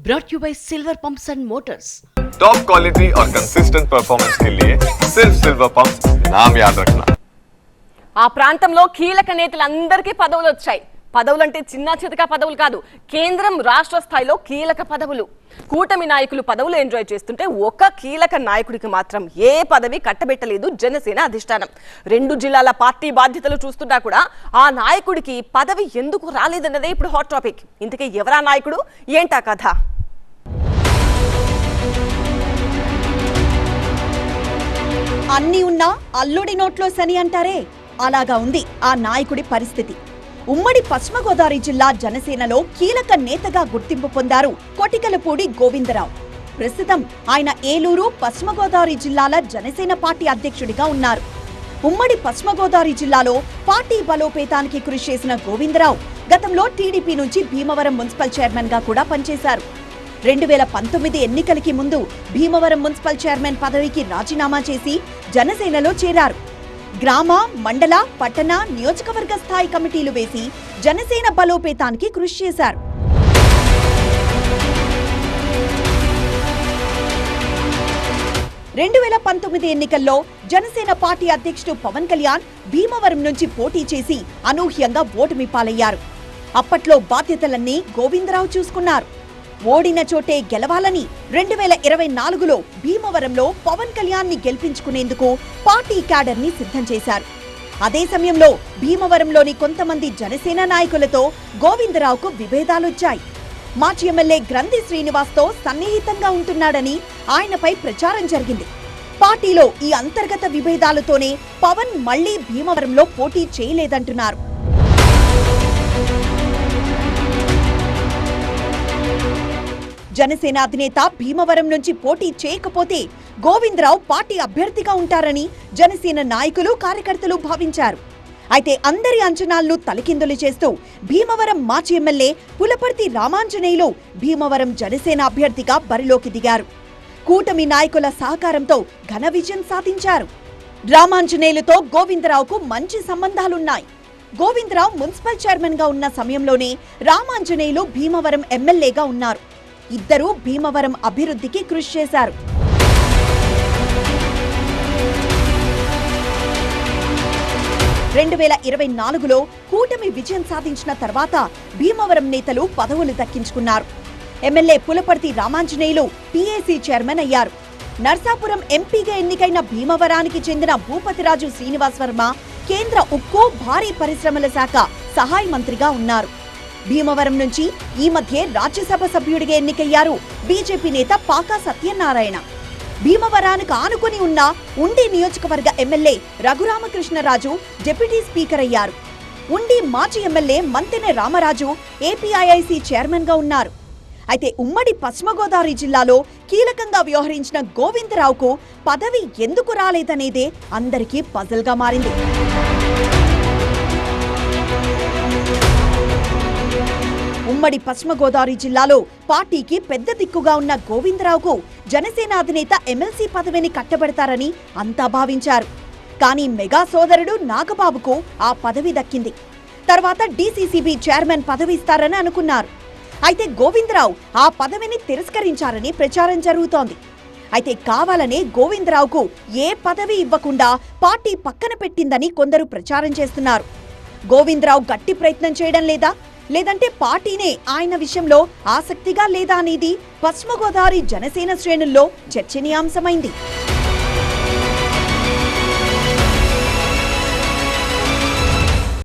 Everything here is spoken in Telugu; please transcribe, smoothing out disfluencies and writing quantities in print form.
brought you by Silver Pumps and Motors. Top quality और कंसिस्टेंट परफॉर्मेंस के लिए सिर्फ सिल्वर पंप्स नाम याद रखना। ఆ ప్రాంతంలో కీలక నేతలందరికీ పదవులు వచ్చాయి. పదవులంటే చిన్న చితక పదవులు కాదు, కేంద్రం రాష్ట్ర స్థాయిలో కీలక పదవులు. కూటమి నాయకులు పదవులు ఎంజాయ్ చేస్తుంటే ఒక కీలక నాయకుడికి మాత్రం ఏ పదవి కట్టబెట్టలేదు జనసేన అధిష్టానం. 2 జిల్లాల పార్టీ బాధ్యతలు చూస్తున్నా కూడా ఆ నాయకుడికి పదవి ఎందుకు రాలేదన్నదే ఇప్పుడు హాట్ టాపిక్. ఇంతకీ ఎవరా నాయకుడు, ఏంటా కథ? అన్నీ ఉన్నా అల్లుడి నోట్లో శని అంటారే, అలాగా ఉంది ఆ నాయకుడి పరిస్థితి. ఉమ్మడి పశ్చిమ గోదావరి జిల్లా జనసేనలో కీలక నేతగా గుర్తింపు పొందారు కొటికలపూడి గోవిందరావు. ప్రస్తుతం ఆయన ఏలూరు పశ్చిమ గోదావరి జిల్లాల జనసేన పార్టీ అధ్యక్షుడిగా ఉన్నారు. ఉమ్మడి పశ్చిమ గోదావరి జిల్లాలో పార్టీ బలోపేతానికి కృషి చేసిన గోవిందరావు గతంలో టీడీపీ నుంచి భీమవరం మున్సిపల్ చైర్మన్ గా కూడా పనిచేశారు. 2019 ఎన్నికలకి ముందు భీమవరం మున్సిపల్ చైర్మన్ పదవికి రాజీనామా చేసి జనసేనలో చేరారు. గ్రామ, మండల, పట్టణ, నియోజకవర్గ స్థాయి కమిటీలు వేసి జనసేన బలోపేతానికి కృషి చేశారు. ఎన్నికల్లో జనసేన పార్టీ అధ్యక్షుడు పవన్ కళ్యాణ్ భీమవరం నుంచి పోటీ చేసి అనూహ్యంగా ఓటమి పాలయ్యారు. అప్పట్లో బాధ్యతలన్నీ గోవిందరావు చూసుకున్నారు. ఓడిన చోటే గెలవాలని 2024లో భీమవరంలో పవన్ కళ్యాణ్ ని గెలిపించుకునేందుకు పార్టీ క్యాడర్ ని సిద్ధం చేశారు. అదే సమయంలో భీమవరంలోని కొంతమంది జనసేన నాయకులతో గోవిందరావుకు విభేదాలొచ్చాయి. మాజీ ఎమ్మెల్యే గ్రంథి శ్రీనివాస్తో సన్నిహితంగా ఉంటున్నాడని ఆయనపై ప్రచారం జరిగింది. పార్టీలో ఈ అంతర్గత విభేదాలతోనే పవన్ మళ్లీ భీమవరంలో పోటీ చేయలేదంటున్నారు. జనసేన అధినేత భీమవరం నుంచి పోటీ చేయకపోతే గోవిందరావు పార్టీ అభ్యర్థిగా ఉంటారని జనసేన నాయకులు, కార్యకర్తలు భావించారు. అయితే అందరి అంచనాలను తలకిందులు చేస్తూ భీమవరం మాజీ ఎమ్మెల్యే పులపర్తి రామాంజనేయులు భీమవరం జనసేన అభ్యర్థిగా బరిలోకి దిగారు. కూటమి నాయకుల సహకారంతో ఘన విజయం సాధించారు. రామాంజనేయులతో గోవిందరావుకు మంచి సంబంధాలున్నాయి. గోవిందరావు మున్సిపల్ చైర్మన్ గా ఉన్న సమయంలోనే రామాంజనేయులు భీమవరం ఎమ్మెల్యేగా ఉన్నారు. ఇద్దరూ భీమవరం అభివృద్ధికి కృషి చేశారు. లో కూటమి విజయం సాధించిన తర్వాత భీమవరం నేతలు పదవులు దక్కించుకున్నారు. MLA Pulaparthi Ramanjaneyulu PAC chairman అయ్యారు. నర్సాపురం ఎంపీగా ఎన్నికైన భీమవరానికి చెందిన భూపతిరాజు శ్రీనివాస్ వర్మ కేంద్ర ఉక్కు, భారీ పరిశ్రమల శాఖ సహాయ మంత్రిగా ఉన్నారు. భీమవరం నుంచి ఈ మధ్య రాజ్యసభ సభ్యుడిగా ఎన్నికయ్యారు బీజేపీ నేత పాకా సత్యనారాయణ. భీమవరానికి ఆనుకుని ఉన్న ఉండి నియోజకవర్గ ఎమ్మెల్యే రఘురామకృష్ణరాజు డిప్యూటీ స్పీకర్ అయ్యారు. ఉండి మాజీ MLA Manthena Ramaraju APIIC chairman గా ఉన్నారు. అయితే ఉమ్మడి పశ్చిమ గోదావరి జిల్లాలో కీలకంగా వ్యవహరించిన గోవిందరావుకు పదవి ఎందుకు రాలేదనేదే అందరికీ పజల్ గా మారింది. ఉమ్మడి పశ్చిమ గోదావరి జిల్లాలో పార్టీకి పెద్ద దిక్కుగా ఉన్న గోవిందరావుకు జనసేన అధినేత ఎమ్మెల్సీ పదవిని కట్టబెడతారని అంతా భావించారు. కానీ మెగా సోదరుడు నాగబాబుకు ఆ పదవి దక్కింది. తర్వాత డీసీసీబీ చైర్మన్ పదవి ఇస్తారని అనుకున్నారు. అయితే గోవిందరావు ఆ పదవిని తిరస్కరించారని ప్రచారం జరుగుతోంది. అయితే కావాలనే గోవిందరావుకు ఏ పదవి ఇవ్వకుండా పార్టీ పక్కన పెట్టిందని కొందరు ప్రచారం చేస్తున్నారు. గోవిందరావు గట్టి ప్రయత్నం చేయడం లేదా, లేదంటే పార్టీనే ఆయన విషయంలో ఆసక్తిగా లేదా అనేది పశ్చిమ గోదావరి జనసేన శ్రేణుల్లో చర్చనీయాంశమైంది.